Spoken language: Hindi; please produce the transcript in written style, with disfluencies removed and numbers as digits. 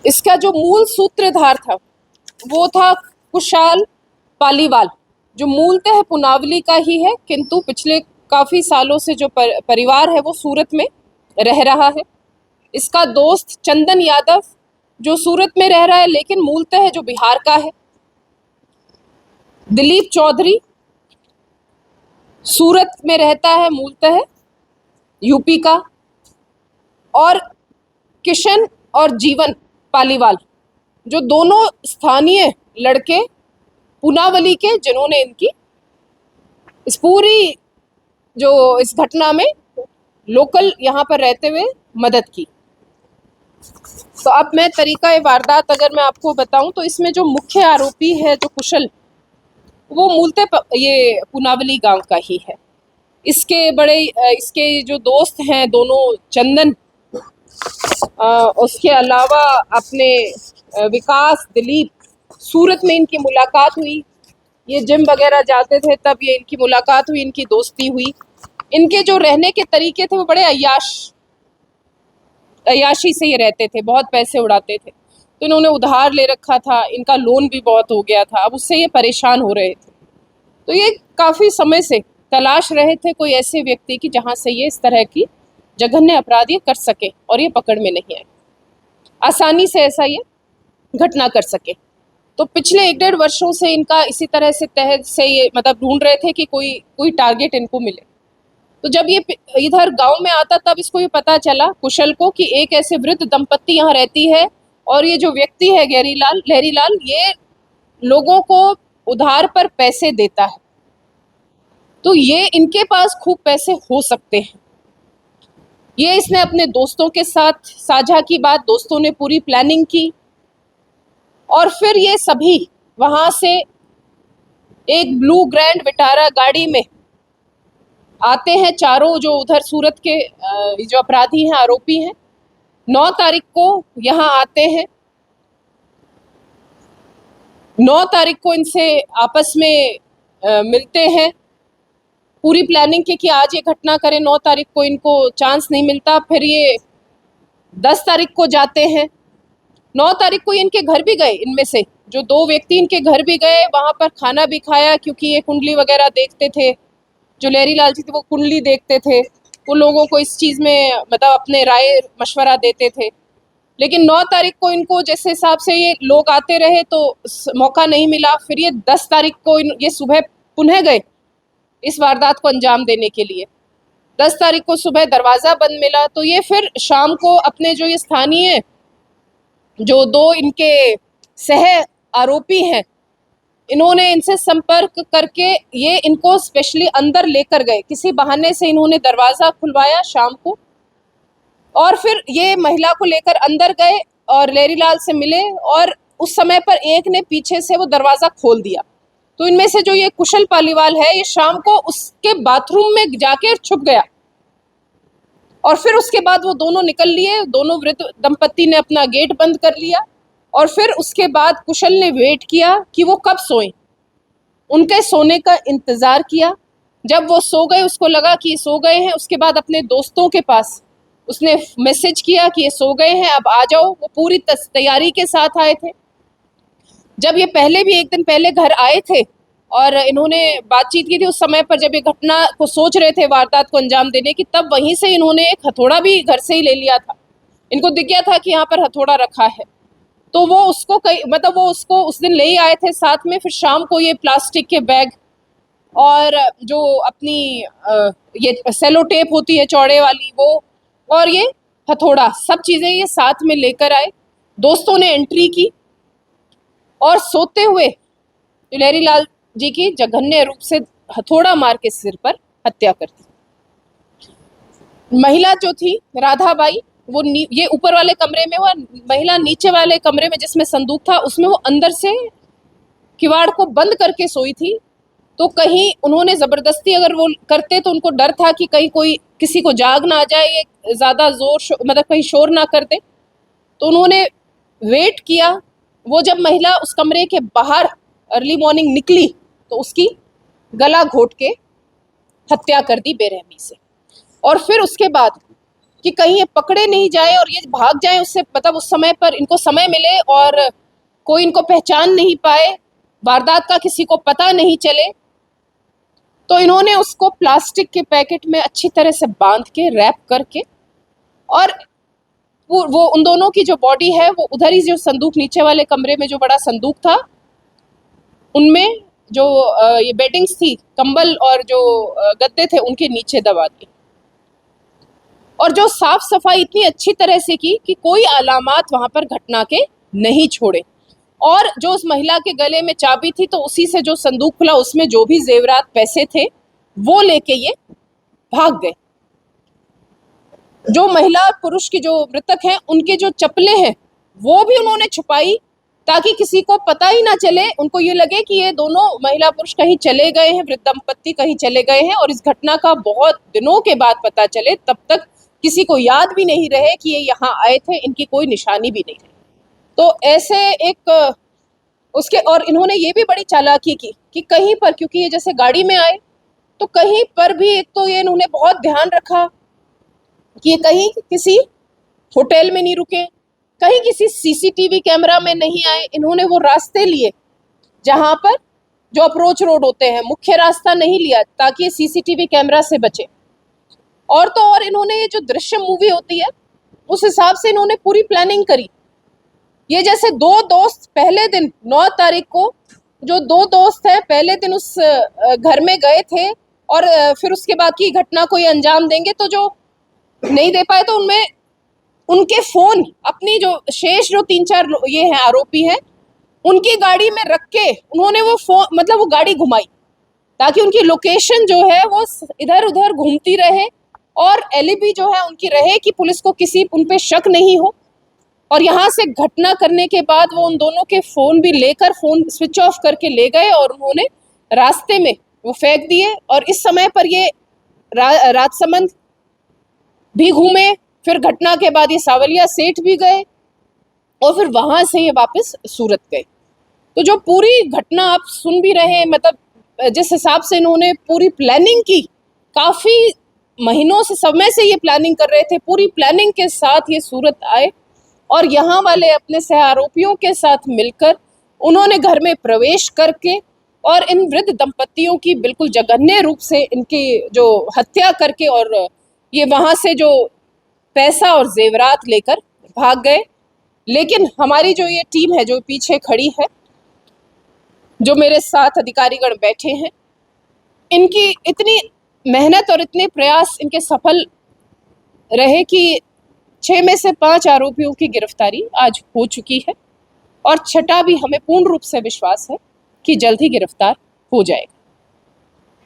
इसका जो मूल सूत्रधार था वो था कुशाल पालीवाल, जो मूलतः पुनावली का ही है, किंतु पिछले काफ़ी सालों से जो परिवार है वो सूरत में रह रहा है। इसका दोस्त चंदन यादव, जो सूरत में रह रहा है लेकिन मूलतः जो बिहार का है। दिलीप चौधरी सूरत में रहता है, मूलतः यूपी का। और किशन और जीवन पालीवाल, जो दोनों स्थानीय लड़के पुनावली के, जिन्होंने इनकी इस पूरी जो इस घटना में लोकल यहाँ पर रहते हुए मदद की। तो अब मैं तरीका ए वारदात अगर मैं आपको बताऊं तो इसमें जो मुख्य आरोपी है जो कुशल, वो मूलतः ये पुनावली गांव का ही है। इसके जो दोस्त हैं दोनों, चंदन, उसके अलावा अपने विकास, दिलीप, सूरत में इनकी मुलाकात हुई। ये जिम वगैरह जाते थे तब ये इनकी मुलाकात हुई, इनकी दोस्ती हुई। इनके जो रहने के तरीके थे वो बड़े अय्याशी से ये रहते थे, बहुत पैसे उड़ाते थे। तो इन्होंने उधार ले रखा था, इनका लोन भी बहुत हो गया था, अब उससे ये परेशान हो रहे थे। तो ये काफ़ी समय से तलाश रहे थे कोई ऐसे व्यक्ति की जहाँ से ये इस तरह की जघन्य अपराध ये कर सके और ये पकड़ में नहीं आए, आसानी से ऐसा ये घटना कर सके। तो पिछले 1-1.5 वर्षों से इनका इसी तरह से तहत से ये मतलब ढूंढ रहे थे कि कोई टारगेट इनको मिले। तो जब ये इधर गांव में आता तब इसको ये पता चला, कुशल को, कि एक ऐसे वृद्ध दंपत्ति यहाँ रहती है और ये जो व्यक्ति है लहरीलाल, ये लोगों को उधार पर पैसे देता है। तो ये इनके पास खूब पैसे हो सकते हैं। ये इसने अपने दोस्तों के साथ साझा की बात, दोस्तों ने पूरी प्लानिंग की और फिर ये सभी वहां से एक ब्लू ग्रैंड विटारा गाड़ी में आते हैं। चारों जो उधर सूरत के जो अपराधी हैं, आरोपी हैं, 9 तारीख को यहाँ आते हैं। 9 तारीख को इनसे आपस में मिलते हैं, पूरी प्लानिंग की कि आज ये घटना करें। 9 तारीख को इनको चांस नहीं मिलता, फिर ये 10 तारीख को जाते हैं। 9 तारीख को ये इनके घर भी गए, इनमें से जो 2 व्यक्ति इनके घर भी गए, वहाँ पर खाना भी खाया, क्योंकि ये कुंडली वगैरह देखते थे। जो लहरीलाल जी थे वो कुंडली देखते थे, वो लोगों को इस चीज़ में मतलब अपने राय मशवरा देते थे। लेकिन 9 तारीख को इनको जिस हिसाब से ये लोग आते रहे तो मौका नहीं मिला। फिर ये 10 तारीख को ये सुबह पुनः गए इस वारदात को अंजाम देने के लिए। 10 तारीख को सुबह दरवाज़ा बंद मिला, तो ये फिर शाम को अपने जो ये स्थानीय जो 2 इनके सह आरोपी हैं, इन्होंने इनसे संपर्क करके ये इनको स्पेशली अंदर लेकर गए। किसी बहाने से इन्होंने दरवाज़ा खुलवाया शाम को और फिर ये महिला को लेकर अंदर गए और लहरीलाल से मिले और उस समय पर एक ने पीछे से वो दरवाज़ा खोल दिया। तो इनमें से जो ये कुशल पालीवाल है, ये शाम को उसके बाथरूम में जाके छुप गया और फिर उसके बाद वो दोनों निकल लिए। दोनों वृद्ध दंपत्ति ने अपना गेट बंद कर लिया और फिर उसके बाद कुशल ने वेट किया कि वो कब सोएं, उनके सोने का इंतज़ार किया। जब वो सो गए, उसको लगा कि ये सो गए हैं, उसके बाद अपने दोस्तों के पास उसने मैसेज किया कि ये सो गए हैं, अब आ जाओ। वो पूरी तैयारी के साथ आए थे। जब ये पहले भी 1 दिन पहले घर आए थे और इन्होंने बातचीत की थी, उस समय पर जब ये घटना को सोच रहे थे वारदात को अंजाम देने की, तब वहीं से इन्होंने एक हथौड़ा भी घर से ही ले लिया था। इनको दिख गया था कि यहाँ पर हथौड़ा रखा है, तो वो उसको वो उसको उस दिन ले ही आए थे साथ में। फिर शाम को ये प्लास्टिक के बैग और जो अपनी ये सेलो टेप होती है चौड़े वाली, वो और ये हथौड़ा, सब चीज़ें ये साथ में लेकर आए। दोस्तों ने एंट्री की और सोते हुए लहरीलाल जी की जघन्य रूप से हथौड़ा मार के सिर पर हत्या कर दी। महिला जो थी राधाबाई, वो ये ऊपर वाले कमरे में, वो महिला नीचे वाले कमरे में जिसमें संदूक था उसमें वो अंदर से किवाड़ को बंद करके सोई थी। तो कहीं उन्होंने ज़बरदस्ती अगर वो करते तो उनको डर था कि कहीं कोई किसी को जाग ना आ जाए, ये ज़्यादा मतलब कहीं शोर ना कर दे। तो उन्होंने वेट किया। वो जब महिला उस कमरे के बाहर अर्ली मॉर्निंग निकली तो उसकी गला घोट के हत्या कर दी बेरहमी से। और फिर उसके बाद कि कहीं ये पकड़े नहीं जाए और ये भाग जाए, उससे मतलब उस समय पर इनको समय मिले और कोई इनको पहचान नहीं पाए, वारदात का किसी को पता नहीं चले। तो इन्होंने उसको प्लास्टिक के पैकेट में अच्छी तरह से बांध के रैप करके, और वो उन दोनों की जो बॉडी है वो उधर ही, जो संदूक नीचे वाले कमरे में जो बड़ा संदूक था उनमें जो ये बेडिंग्स थी, कंबल और जो गद्दे थे, उनके नीचे दबा दी। और जो साफ सफाई इतनी अच्छी तरह से की कि कोई अलामात वहां पर घटना के नहीं छोड़े। और जो उस महिला के गले में चाबी थी, तो उसी से जो संदूक खुला, उसमें जो भी जेवरात पैसे थे वो लेके ये भाग गए। जो महिला पुरुष की, जो मृतक हैं, उनके जो चप्पलें हैं वो भी उन्होंने छुपाई, ताकि किसी को पता ही ना चले। उनको ये लगे कि ये दोनों महिला पुरुष कहीं चले गए हैं, वृद्ध दंपत्ति कहीं चले गए हैं, और इस घटना का बहुत दिनों के बाद पता चले, तब तक किसी को याद भी नहीं रहे कि ये यहाँ आए थे, इनकी कोई निशानी भी नहीं रही। तो ऐसे एक उसके, और इन्होंने ये भी बड़ी चालाकी की कि कहीं पर, क्योंकि ये जैसे गाड़ी में आए, तो कहीं पर भी एक तो ये इन्होंने बहुत ध्यान रखा कि ये कहीं किसी होटल में नहीं रुके, कहीं किसी सीसीटीवी कैमरा में नहीं आए। इन्होंने वो रास्ते लिए जहां पर जो अप्रोच रोड होते हैं, मुख्य रास्ता नहीं लिया, ताकि ये सीसीटीवी कैमरा से बचे। और तो और इन्होंने ये जो दृश्य मूवी होती है, उस हिसाब से इन्होंने पूरी प्लानिंग करी। ये जैसे दो दोस्त पहले दिन 9 तारीख को, जो दो दोस्त हैं, पहले दिन उस घर में गए थे, और फिर उसके बाद की घटना को ये अंजाम देंगे। तो जो नहीं दे पाए, तो उनमें उनके फोन, अपनी जो शेष जो 3-4 ये हैं आरोपी हैं, उनकी गाड़ी में रख के उन्होंने वो फोन, मतलब वो गाड़ी घुमाई, ताकि उनकी लोकेशन जो है वो इधर उधर घूमती रहे, और एलिबी जो है उनकी रहे कि पुलिस को किसी उन पे शक नहीं हो। और यहाँ से घटना करने के बाद वो उन दोनों के फोन भी लेकर, फोन स्विच ऑफ करके ले गए, और उन्होंने रास्ते में वो फेंक दिए। और इस समय पर ये राजसमंद भी घूमे, फिर घटना के बाद ये सावलिया सेठ भी गए, और फिर वहां से ये वापस सूरत गए। तो जो पूरी घटना आप सुन भी रहे हैं, मतलब जिस हिसाब से इन्होंने पूरी प्लानिंग की, काफी महीनों से, समय से ये प्लानिंग कर रहे थे, पूरी प्लानिंग के साथ ये सूरत आए, और यहाँ वाले अपने सह आरोपियों के साथ मिलकर उन्होंने घर में प्रवेश करके और इन वृद्ध दंपतियों की बिल्कुल जघन्य रूप से इनकी जो हत्या करके, और ये वहां से जो पैसा और जेवरात लेकर भाग गए। लेकिन हमारी जो ये टीम है जो पीछे खड़ी है, जो मेरे साथ अधिकारीगण बैठे हैं, इनकी इतनी मेहनत और इतने प्रयास इनके सफल रहे कि 6 में से 5 आरोपियों की गिरफ्तारी आज हो चुकी है, और छठा भी हमें पूर्ण रूप से विश्वास है कि जल्द ही गिरफ्तार हो जाएगा।